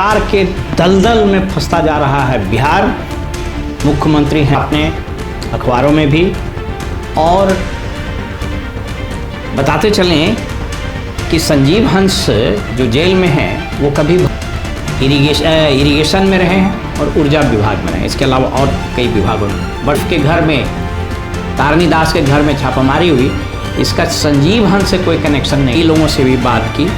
भ्रष्टाचार के दलदल में फंसता जा रहा है बिहार। मुख्यमंत्री हैं अपने अखबारों में भी, और बताते चलें कि संजीव हंस जो जेल में हैं वो कभी इरिगेशन में रहे हैं और ऊर्जा विभाग में रहे, इसके अलावा और कई विभागों में। बर्फ के घर में, तारनी दास के घर में छापामारी हुई, इसका संजीव हंस से कोई कनेक्शन नहीं। लोगों से भी बात की,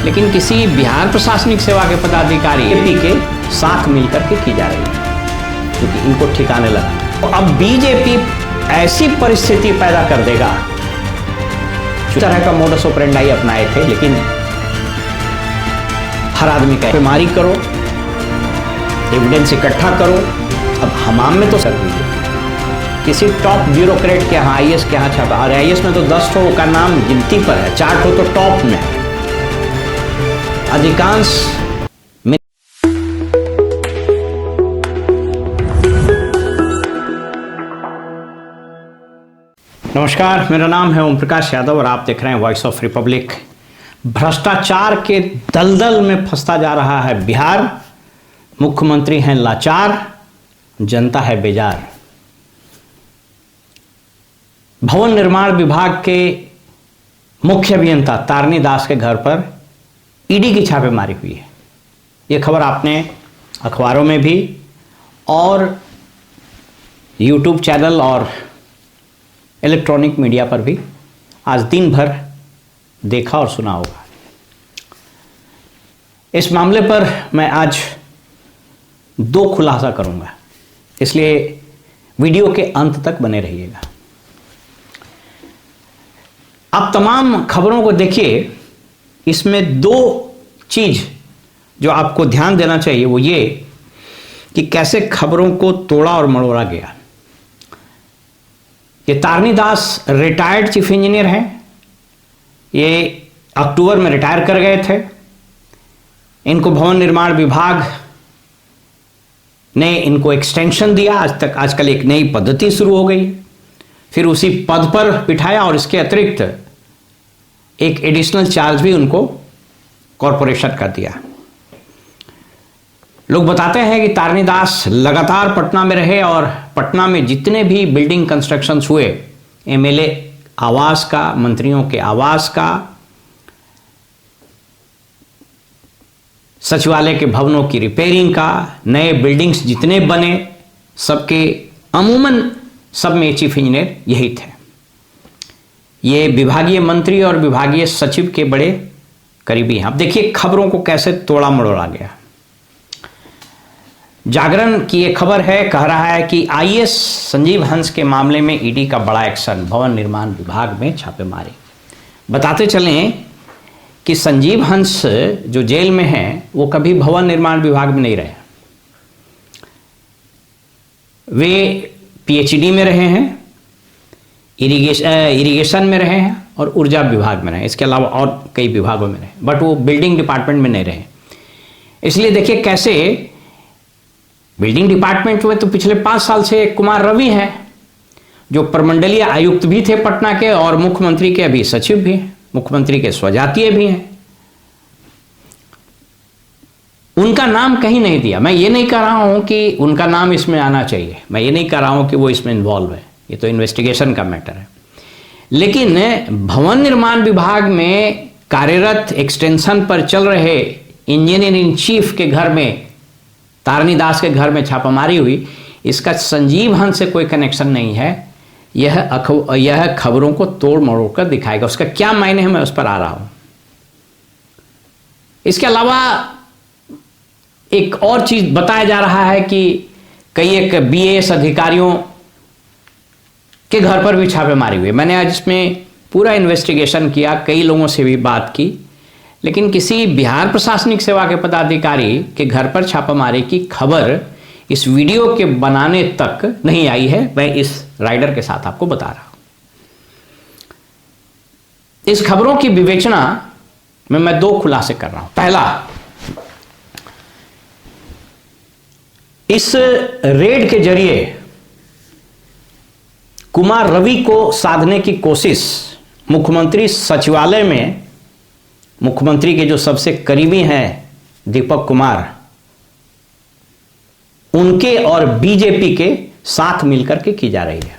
लेकिन किसी बिहार प्रशासनिक सेवा के पदाधिकारी बीजेपी के साथ मिलकर के की जा रही है, क्योंकि इनको ठिकाने लगा। तो अब बीजेपी ऐसी परिस्थिति पैदा कर देगा, इस तरह का मोडस ऑपरेंडाई अपनाए थे, लेकिन हर आदमी का बीमारी करो, एविडेंस इकट्ठा करो। अब हमाम में तो कर दीजिए, किसी टॉप ब्यूरोक्रेट के यहाँ, आईएएस के यहाँ छापा, और आईएएस में तो 10 ठो का नाम गिनती पर है, 4 ठो तो टॉप में, अधिकांश में। नमस्कार, मेरा नाम है ओम प्रकाश यादव और आप देख रहे हैं वॉइस ऑफ रिपब्लिक। भ्रष्टाचार के दलदल में फंसता जा रहा है बिहार। मुख्यमंत्री हैं लाचार, जनता है बेजार। भवन निर्माण विभाग के मुख्य अभियंता तारनी दास के घर पर ईडी की छापेमारी हुई है। ये खबर आपने अखबारों में भी और यूट्यूब चैनल और इलेक्ट्रॉनिक मीडिया पर भी आज दिन भर देखा और सुना होगा। इस मामले पर मैं आज 2 खुलासा करूंगा, इसलिए वीडियो के अंत तक बने रहिएगा। आप तमाम खबरों को देखिए, इसमें 2 चीज जो आपको ध्यान देना चाहिए वो ये कि कैसे खबरों को तोड़ा और मरोड़ा गया। ये तारनी दास रिटायर्ड चीफ इंजीनियर हैं, ये अक्टूबर में रिटायर कर गए थे। इनको भवन निर्माण विभाग ने इनको एक्सटेंशन दिया, आजकल एक नई पद्धति शुरू हो गई, फिर उसी पद पर बिठाया और इसके अतिरिक्त एक एडिशनल चार्ज भी उनको कॉरपोरेशन का दिया। लोग बताते हैं कि तारनी दास लगातार पटना में रहे और पटना में जितने भी बिल्डिंग कंस्ट्रक्शंस हुए, एमएलए आवास का, मंत्रियों के आवास का, सचिवालय के भवनों की रिपेयरिंग का, नए बिल्डिंग्स जितने बने, सबके अमूमन सब में चीफ इंजीनियर यही थे। ये विभागीय मंत्री और विभागीय सचिव के बड़े करीबी हैं। अब देखिए खबरों को कैसे तोड़ा मरोड़ा गया। जागरण की ये खबर है, कह रहा है कि आईएएस संजीव हंस के मामले में ईडी का बड़ा एक्शन, भवन निर्माण विभाग में छापेमारी। बताते चलें कि संजीव हंस जो जेल में हैं वो कभी भवन निर्माण विभाग में नहीं रहे। वे पीएचडी में रहे हैं, इरिगेशन में रहे हैं और ऊर्जा विभाग में रहे, इसके अलावा और कई विभागों में रहे, बट वो बिल्डिंग डिपार्टमेंट में नहीं रहे। इसलिए देखिए कैसे बिल्डिंग डिपार्टमेंट में तो पिछले 5 साल से कुमार रवि हैं, जो प्रमंडलीय आयुक्त भी थे पटना के और मुख्यमंत्री के अभी सचिव भी हैं, मुख्यमंत्री के स्वजातीय भी हैं। उनका नाम कहीं नहीं दिया। मैं ये नहीं कह रहा हूं कि उनका नाम इसमें आना चाहिए, मैं ये नहीं कह रहा हूं कि वो इसमें इन्वॉल्व है, ये तो इन्वेस्टिगेशन का मैटर है। लेकिन भवन निर्माण विभाग में कार्यरत एक्सटेंशन पर चल रहे इंजीनियर इन चीफ के घर में, तारनी दास के घर में छापामारी हुई, इसका संजीव हंस से कोई कनेक्शन नहीं है। यह खबरों को तोड़ मरोड़ कर दिखाएगा। उसका क्या मायने है, मैं उस पर आ रहा हूं। इसके अलावा एक और चीज बताया जा रहा है कि कई एक बीएएस अधिकारियों के घर पर भी छापेमारी हुई। मैंने आज इसमें पूरा इन्वेस्टिगेशन किया, कई लोगों से भी बात की, लेकिन किसी बिहार प्रशासनिक सेवा के पदाधिकारी के घर पर छापामारी की खबर इस वीडियो के बनाने तक नहीं आई है। मैं इस राइडर के साथ आपको बता रहा हूं। इस खबरों की विवेचना में मैं 2 खुलासे कर रहा हूं। पहला, इस रेड के जरिए कुमार रवि को साधने की कोशिश मुख्यमंत्री सचिवालय में मुख्यमंत्री के जो सबसे करीबी हैं दीपक कुमार उनके और बीजेपी के साथ मिलकर के की जा रही है,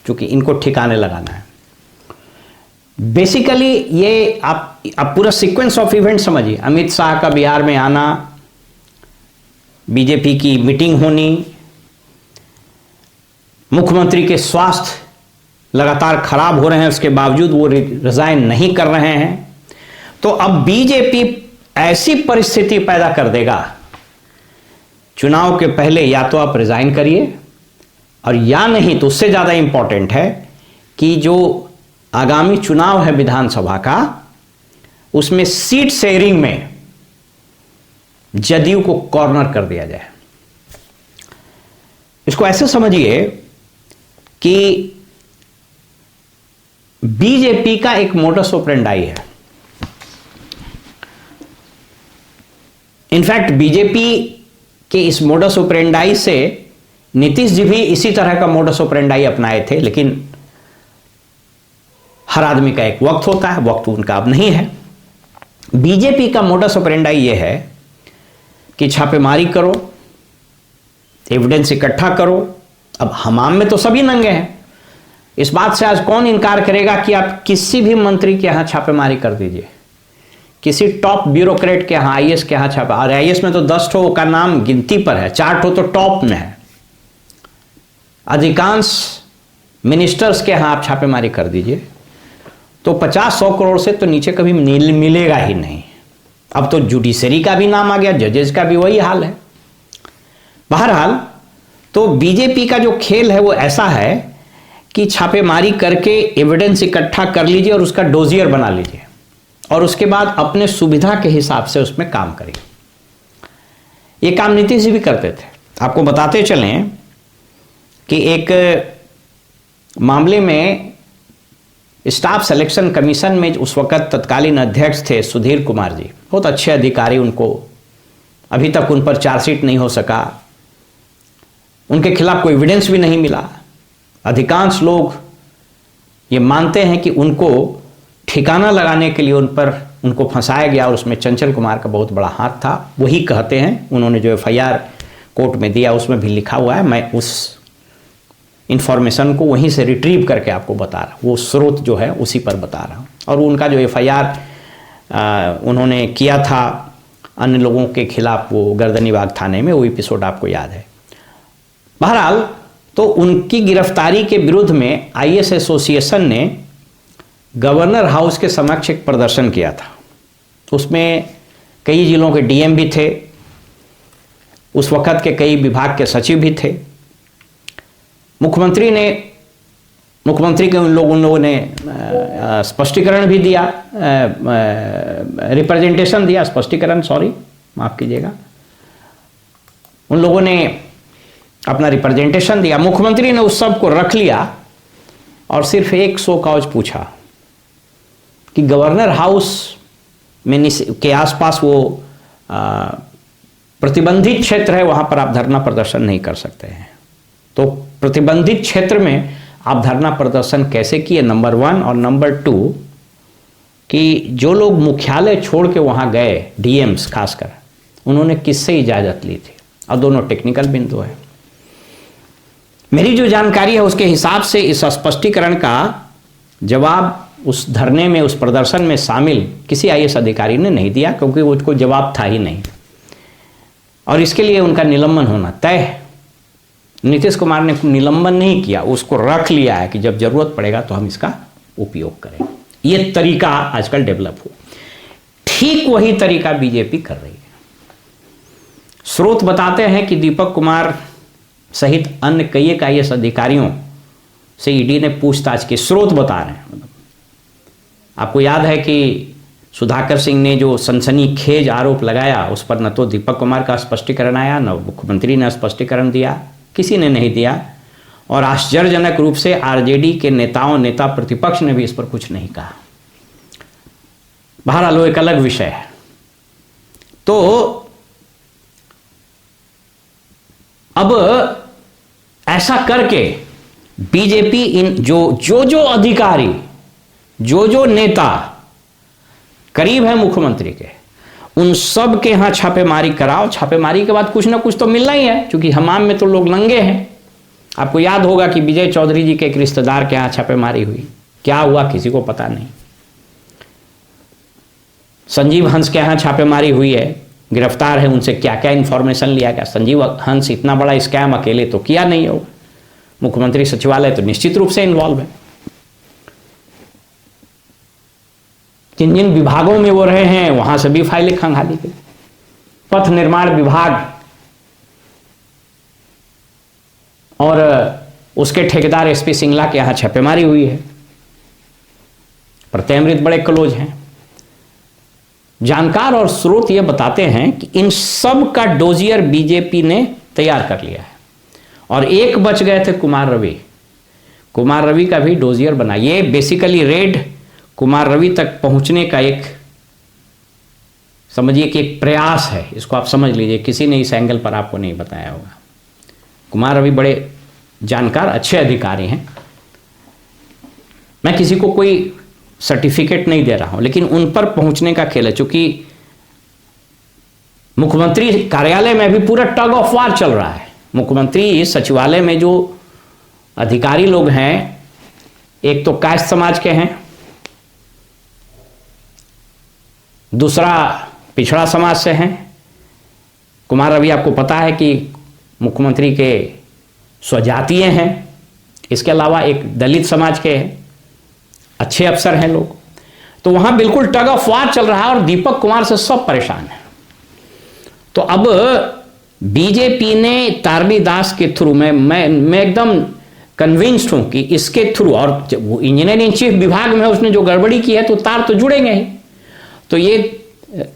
क्योंकि इनको ठिकाने लगाना है। बेसिकली ये आप पूरा सीक्वेंस ऑफ इवेंट समझिए। अमित शाह का बिहार में आना, बीजेपी की मीटिंग होनी, मुख्यमंत्री के स्वास्थ्य लगातार खराब हो रहे हैं, उसके बावजूद वो रिजाइन नहीं कर रहे हैं। तो अब बीजेपी ऐसी परिस्थिति पैदा कर देगा, चुनाव के पहले या तो आप रिजाइन करिए, और या नहीं तो उससे ज्यादा इंपॉर्टेंट है कि जो आगामी चुनाव है विधानसभा का, उसमें सीट शेयरिंग में जदयू को कॉर्नर कर दिया जाए। इसको ऐसे समझिए कि बीजेपी का एक मोडस ऑपरेंडाई है। इनफैक्ट बीजेपी के इस मोडस ऑपरेंडाई से नीतीश जी भी इसी तरह का मोडस ऑपरेंडाई अपनाए थे, लेकिन हर आदमी का एक वक्त होता है, वक्त उनका अब नहीं है। बीजेपी का मोडस ऑपरेंडाई यह है कि छापेमारी करो, एविडेंस इकट्ठा करो। अब हमाम में तो सभी नंगे हैं, इस बात से आज कौन इनकार करेगा कि आप किसी भी मंत्री के यहां छापेमारी कर दीजिए, किसी टॉप ब्यूरोक्रेट के यहां, आईएएस के यहां छापा, और आईएएस में तो 10 ठो का नाम गिनती पर है, 4 ठो तो टॉप में है। अधिकांश मिनिस्टर्स के यहां आप छापेमारी कर दीजिए तो 50-100 करोड़ से तो नीचे कभी मिलेगा ही नहीं। अब तो जुडिशरी का भी नाम आ गया, जजेस का भी वही हाल है। बहरहाल तो बीजेपी का जो खेल है वो ऐसा है कि छापेमारी करके एविडेंस इकट्ठा कर लीजिए और उसका डोजियर बना लीजिए, और उसके बाद अपने सुविधा के हिसाब से उसमें काम करिए। ये काम नीतीश जी भी करते थे। आपको बताते चलें कि एक मामले में स्टाफ सिलेक्शन कमीशन में उस वक्त तत्कालीन अध्यक्ष थे सुधीर कुमार जी, बहुत अच्छे अधिकारी, उनको अभी तक उन पर चार्जशीट नहीं हो सका, उनके खिलाफ कोई एविडेंस भी नहीं मिला। अधिकांश लोग ये मानते हैं कि उनको ठिकाना लगाने के लिए उनको फंसाया गया, और उसमें चंचल कुमार का बहुत बड़ा हाथ था। वही कहते हैं, उन्होंने जो एफआईआर कोर्ट में दिया उसमें भी लिखा हुआ है। मैं उस इंफॉर्मेशन को वहीं से रिट्रीव करके आपको बता रहा हूँ, वो स्रोत जो है उसी पर बता रहा हूँ। और उनका जो एफआईआर उन्होंने किया था अन्य लोगों के खिलाफ, वो गर्दनीबाग थाने में, वो एपिसोड आपको याद है। बहरहाल तो उनकी गिरफ्तारी के विरुद्ध में आईएएस एसोसिएशन ने गवर्नर हाउस के समक्ष एक प्रदर्शन किया था। उसमें कई जिलों के डीएम भी थे, उस वक्त के कई विभाग के सचिव भी थे। मुख्यमंत्री के उन लोगों ने स्पष्टीकरण भी दिया, रिप्रेजेंटेशन दिया, स्पष्टीकरण, सॉरी माफ कीजिएगा, उन लोगों ने अपना रिप्रेजेंटेशन दिया। मुख्यमंत्री ने उस सब को रख लिया और सिर्फ एक सो कॉज पूछा कि गवर्नर हाउस में के आसपास वो प्रतिबंधित क्षेत्र है, वहां पर आप धरना प्रदर्शन नहीं कर सकते हैं। तो प्रतिबंधित क्षेत्र में आप धरना प्रदर्शन कैसे किए, नंबर 1, और नंबर 2 कि जो लोग मुख्यालय छोड़ के वहां गए, डीएम्स खासकर, उन्होंने किससे इजाजत ली थी। और दोनों टेक्निकल बिंदु है। मेरी जो जानकारी है उसके हिसाब से इस स्पष्टीकरण का जवाब उस धरने में, उस प्रदर्शन में शामिल किसी आईएएस अधिकारी ने नहीं दिया, क्योंकि उसको जवाब था ही नहीं, और इसके लिए उनका निलंबन होना तय है। नीतीश कुमार ने निलंबन नहीं किया, उसको रख लिया है कि जब जरूरत पड़ेगा तो हम इसका उपयोग करें। यह तरीका आजकल डेवलप हुआ। ठीक वही तरीका बीजेपी कर रही है। स्रोत बताते हैं कि दीपक कुमार सहित अन्य कई आईएएस अधिकारियों से ईडी ने पूछताछ की। स्रोत बता रहे हैं। आपको याद है कि सुधाकर सिंह ने जो सनसनीखेज आरोप लगाया, उस पर न तो दीपक कुमार का स्पष्टीकरण आया, न मुख्यमंत्री ने स्पष्टीकरण दिया, किसी ने नहीं दिया। और आश्चर्यजनक रूप से आरजेडी के नेता प्रतिपक्ष ने भी इस पर कुछ नहीं कहा। बहरहाल वो एक अलग विषय है। तो अब ऐसा करके बीजेपी इन जो अधिकारी, जो नेता करीब है मुख्यमंत्री के, उन सब के यहाँ छापेमारी कराओ। छापेमारी के बाद कुछ ना कुछ तो मिलना ही है, क्योंकि हमाम में तो लोग नंगे हैं। आपको याद होगा कि विजय चौधरी जी के एक रिश्तेदार के यहाँ छापेमारी हुई, क्या हुआ किसी को पता नहीं। संजीव हंस के यहाँ छापेमारी हुई है, गिरफ्तार है, उनसे क्या क्या इंफॉर्मेशन लिया गया। संजीव हंस इतना बड़ा स्कैम अकेले तो किया नहीं होगा, मुख्यमंत्री सचिवालय तो निश्चित रूप से इन्वॉल्व है। जिन जिन विभागों में वो रहे हैं वहां से भी फाइलें खंगाली गई। पथ निर्माण विभाग और उसके ठेकेदार एसपी सिंगला के यहां छापेमारी हुई है। प्रत्यमृत बड़े क्लोज हैं। जानकार और स्रोत ये बताते हैं कि इन सब का डोजियर बीजेपी ने तैयार कर लिया है, और एक बच गए थे कुमार रवि। कुमार रवि का भी डोजियर बना। ये बेसिकली रेड कुमार रवि तक पहुंचने का एक, समझिए कि एक प्रयास है, इसको आप समझ लीजिए। किसी ने इस एंगल पर आपको नहीं बताया होगा। कुमार रवि बड़े जानकार अच्छे अधिकारी हैं। मैं किसी को कोई सर्टिफिकेट नहीं दे रहा हूं, लेकिन उन पर पहुंचने का खेल है। चूंकि मुख्यमंत्री कार्यालय में भी पूरा टग ऑफ वार चल रहा है। मुख्यमंत्री सचिवालय में जो अधिकारी लोग हैं, एक तो कायस्थ समाज के हैं, दूसरा पिछड़ा समाज से हैं। कुमार रवि आपको पता है कि मुख्यमंत्री के स्वजातीय हैं। इसके अलावा एक दलित समाज के हैं, अच्छे अफसर हैं लोग। तो वहां बिल्कुल टग ऑफ वार चल रहा है, और दीपक कुमार से सब परेशान हैं। तो अब बीजेपी ने तारनी दास के थ्रू, मैं एकदम कन्विंस्ड हूं कि इसके थ्रू, और वो इंजीनियर इन चीफ विभाग में उसने जो गड़बड़ी की है तो तार तो जुड़ेंगे ही। तो ये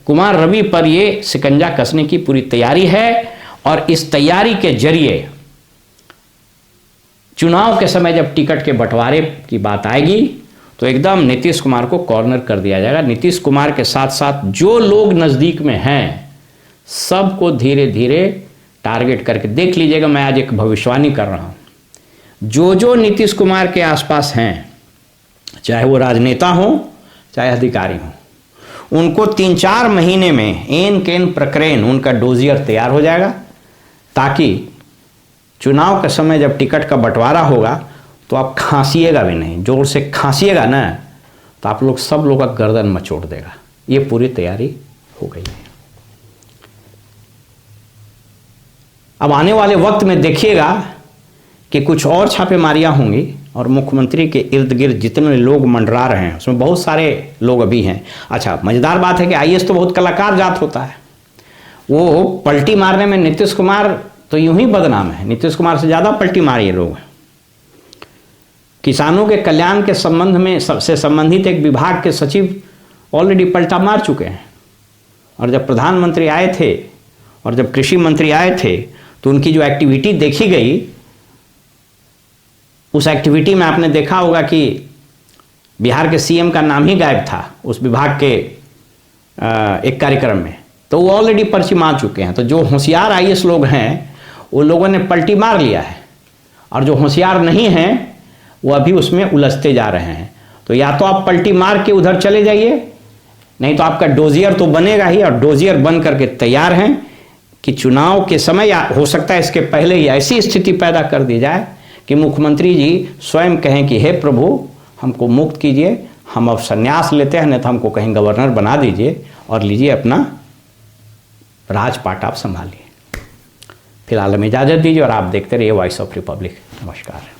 कुमार रवि पर ये शिकंजा कसने की पूरी तैयारी है, और इस तैयारी के जरिए चुनाव के समय जब टिकट के बंटवारे की बात आएगी तो एकदम नीतीश कुमार को कॉर्नर कर दिया जाएगा। नीतीश कुमार के साथ साथ जो लोग नज़दीक में हैं सबको धीरे धीरे टारगेट करके, देख लीजिएगा, मैं आज एक भविष्यवाणी कर रहा हूँ। जो नीतीश कुमार के आसपास हैं, चाहे वो राजनेता हो चाहे अधिकारी हो, उनको 3-4 महीने में एन केन प्रकरण उनका डोजियर तैयार हो जाएगा, ताकि चुनाव के समय जब टिकट का बंटवारा होगा तो आप खांसिएगा भी नहीं। जोर से खांसिएगा ना तो आप लोग, सब लोग का गर्दन मचोड़ देगा। ये पूरी तैयारी हो गई है। अब आने वाले वक्त में देखिएगा कि कुछ और छापेमारियां होंगी, और मुख्यमंत्री के इर्द गिर्द जितने लोग मंडरा रहे हैं उसमें बहुत सारे लोग अभी हैं। अच्छा, मजेदार बात है कि आईएएस तो बहुत कलाकार जात होता है। वो पलटी मारने में नीतीश कुमार तो यूं ही बदनाम है। नीतीश कुमार से ज़्यादा पलटी मारे लोग हैं। किसानों के कल्याण के संबंध में सबसे संबंधित एक विभाग के सचिव ऑलरेडी पलटा मार चुके हैं। और जब प्रधानमंत्री आए थे और जब कृषि मंत्री आए थे तो उनकी जो एक्टिविटी देखी गई, उस एक्टिविटी में आपने देखा होगा कि बिहार के सीएम का नाम ही गायब था उस विभाग के एक कार्यक्रम में। तो वो ऑलरेडी पर्ची मार चुके हैं। तो जो होशियार आईएएस लोग हैं उन लोगों ने पलटी मार लिया है, और जो होशियार नहीं हैं वो अभी उसमें उलझते जा रहे हैं। तो या तो आप पलटी मार के उधर चले जाइए, नहीं तो आपका डोजियर तो बनेगा ही, और डोजियर बन करके तैयार हैं कि चुनाव के समय, या हो सकता है इसके पहले ही, ऐसी स्थिति पैदा कर दी जाए कि मुख्यमंत्री जी स्वयं कहें कि हे प्रभु हमको मुक्त कीजिए, हम अब संन्यास लेते हैं, नहीं तो हमको कहीं गवर्नर बना दीजिए और लीजिए अपना राजपाट आप संभालिए। फिलहाल हमें इजाज़त दीजिए और आप देखते रहिए वॉइस ऑफ रिपब्लिक। नमस्कार।